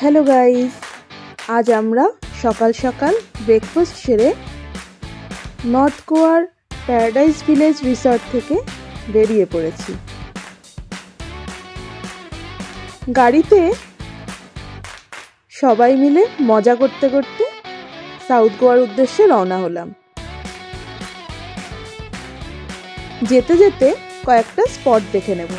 Hello guys, আজ আমরা সকাল সকাল ব্রেকফাস্ট সেরে নর্থ গোয়ার প্যারাডাইস ভিলেজ রিসর্ট থেকে বেরিয়ে পড়েছি। গাড়িতে সবাই মিলে মজা করতে করতে সাউথ গোয়ার উদ্দেশ্যে রওনা হলাম। যেতে যেতে কয়েকটা স্পট দেখে নেব।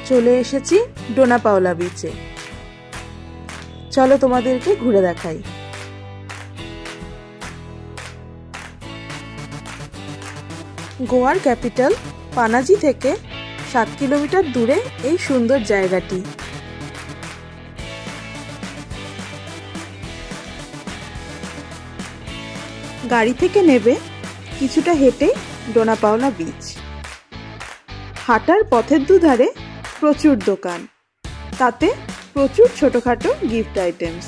চলে এসেছি ডোনা পাওলা বিচে। চলো তোমাদেরকে ঘুরে দেখাই। গোয়ার ক্যাপিটাল পানাজি থেকে 7 কিলোমিটার দূরে এই সুন্দর জায়গাটি। গাড়ি থেকে নেবে কিছুটা হেঁটে ডোনা পাওলা বিচ। হাঁটার পথের দুধারে প্রচুর দোকান, তাতে প্রচুর ছোটখাটো গিফট আইটেমস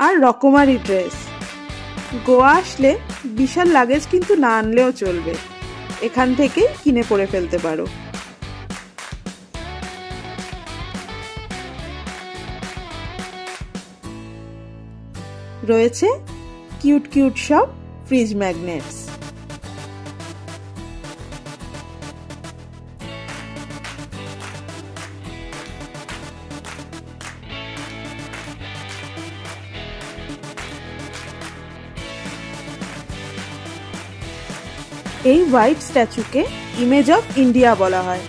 আর রকমারি ড্রেস। গোয়া আসলে বিশাল লাগেজ কিন্তু না আনলেও চলবে, এখান থেকে কিনে পরে ফেলতে পারো। রয়েছে কিউট কিউট সব ফ্রিজ ম্যাগনেটস। এই হোয়াইট স্ট্যাচুকে ইমেজ অফ ইন্ডিয়া বলা হয়।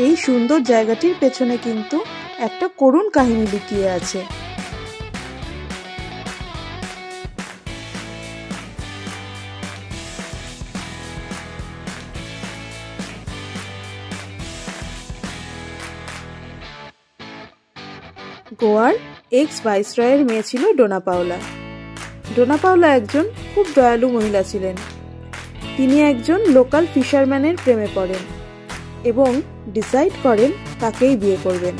এই সুন্দর জায়গাটির পেছনে কিন্তু একটা করুণ কাহিনী লুকিয়ে আছে। গোয়ার এক্স ভাইসরয়ের মেয়ে ছিল ডোনা পাওলা। ডোনা পাওলা একজন খুব দয়ালু মহিলা ছিলেন। তিনি একজন লোকাল ফিশারম্যানের প্রেমে পড়েন এবং ডিসাইড করেন তাকেই বিয়ে করবেন।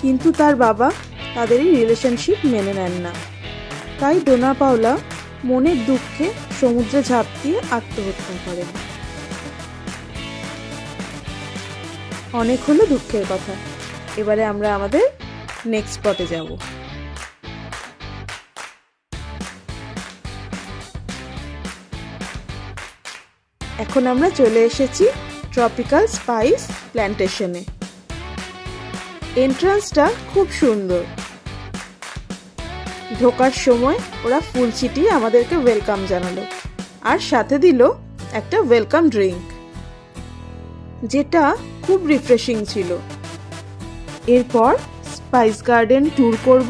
কিন্তু তার বাবা তাদের এই রিলেশনশিপ মেনে নেন না। তাই ডোনা পাওলা মনের দুঃখে সমুদ্রে ঝাঁপ দিয়ে আত্মহত্যা করেন। অনেক হলো দুঃখের কথা, এবারে আমরা আমাদের নেক্সট স্পটে যাব। এখন আমরা চলে এসেছি ট্রপিক্যাল স্পাইস প্ল্যান্টেশনে। এন্ট্রান্সটা খুব সুন্দর। ঢোকার সময় ওরা ফুল ছিটিয়ে আমাদেরকে ওয়েলকাম জানালো, আর সাথে দিল একটা ওয়েলকাম ড্রিঙ্ক, যেটা খুব রিফ্রেশিং ছিল। এরপর স্পাইস গার্ডেন ট্যুর করব,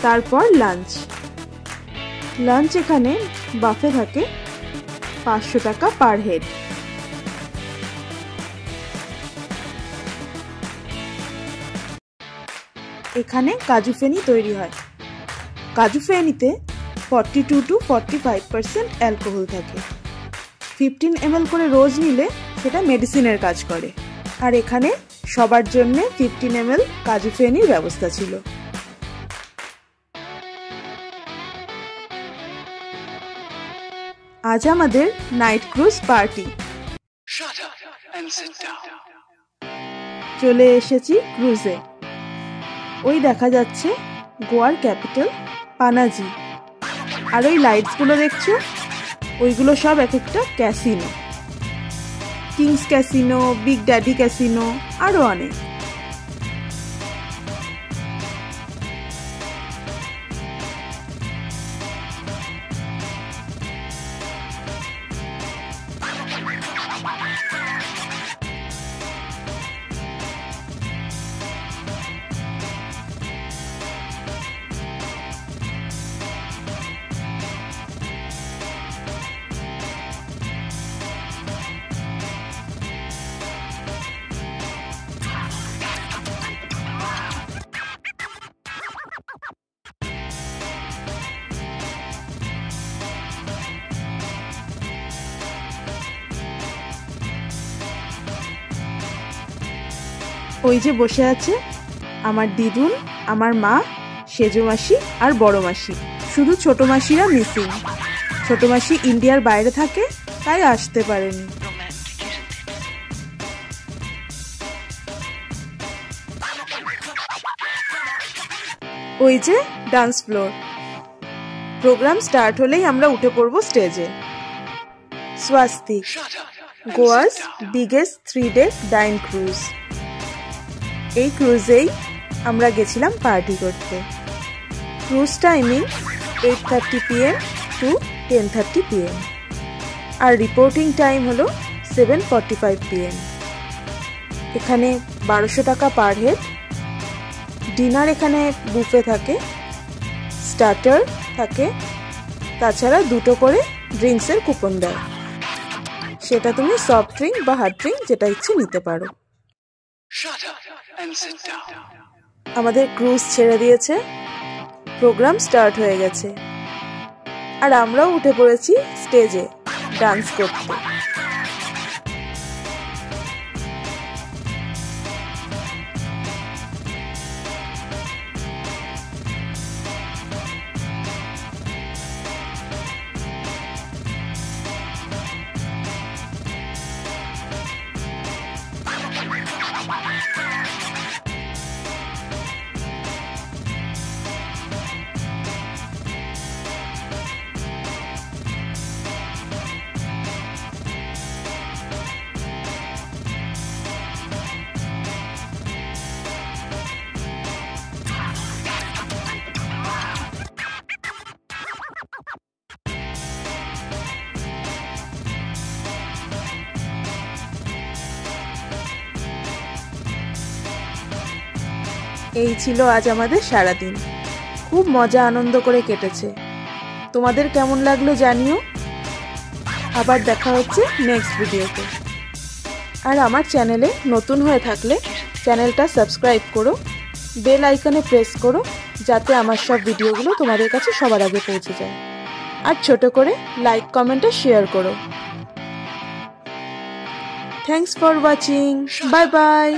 তারপর লাঞ্চ এখানে বাফে থাকে, 500 টাকা পার হেড। এখানে কাজু ফেনি তৈরি হয়। কাজু ফেনিতে 42 to 45% অ্যালকোহল থাকে। 15 ml করে রোজ নিলে সেটা মেডিসিনের কাজ করে। আর এখানে সবার জন্য 15 ml কাজু ফেনির ব্যবস্থা ছিল। আজ আমাদের নাইট ক্রুজ পার্টি। চলে এসেছি ক্রুজে। ওই দেখা যাচ্ছে গোয়ার ক্যাপিটাল পানাজি। আর ওই লাইটসগুলো দেখছো, ওইগুলো সব এক একটা casino. Kings casino, big daddy casino, আরো অনেক। ওই যে বসে আছে আমার দিদুন, আমার মা, সেজো মাসি আর বড় মাসি। শুধু ছোট মাসিরা মিসিং। ছোট মাসি ইন্ডিয়ার বাইরে থাকে, তাই আসতে পারেনি। ওই যে ডান্স ফ্লোর। প্রোগ্রাম স্টার্ট হলেই আমরা উঠে পড়ব স্টেজে। Swastik, Goa's biggest 3-day dine cruise. এই ক্রুজেই আমরা গেছিলাম পার্টি করতে। Cruise timing 8:30 PM to 10:30 PM আর রিপোর্টিং টাইম হলো 7:45 PM। এখানে 1200 টাকা পার হেড। ডিনার এখানে বুফে থাকে, স্টার্টার থাকে, তাছাড়া 2টো করে ড্রিঙ্কসের কুপন দেয়। সেটা তুমি সফট ড্রিঙ্ক বা হার্ড ড্রিঙ্ক যেটা ইচ্ছে নিতে পারো। আমাদের ক্রুজ ছেড়ে দিয়েছে, প্রোগ্রাম স্টার্ট হয়ে গেছে আর আমরাও উঠে পড়েছি স্টেজে ডান্স করতে। এই ছিল আজ আমাদের সারাদিন। খুব মজা আনন্দ করে কেটেছে। তোমাদের কেমন লাগলো জানিও। আবার দেখা হচ্ছে নেক্সট ভিডিওতে। আর আমার চ্যানেলে নতুন হয়ে থাকলে চ্যানেলটা সাবস্ক্রাইব করো, বেল আইকনে প্রেস করো, যাতে আমার সব ভিডিওগুলো তোমাদের কাছে সবার আগে পৌঁছে যায়। আর ছোট করে লাইক, কমেন্ট আর শেয়ার করো। Thanks for watching. Bye bye.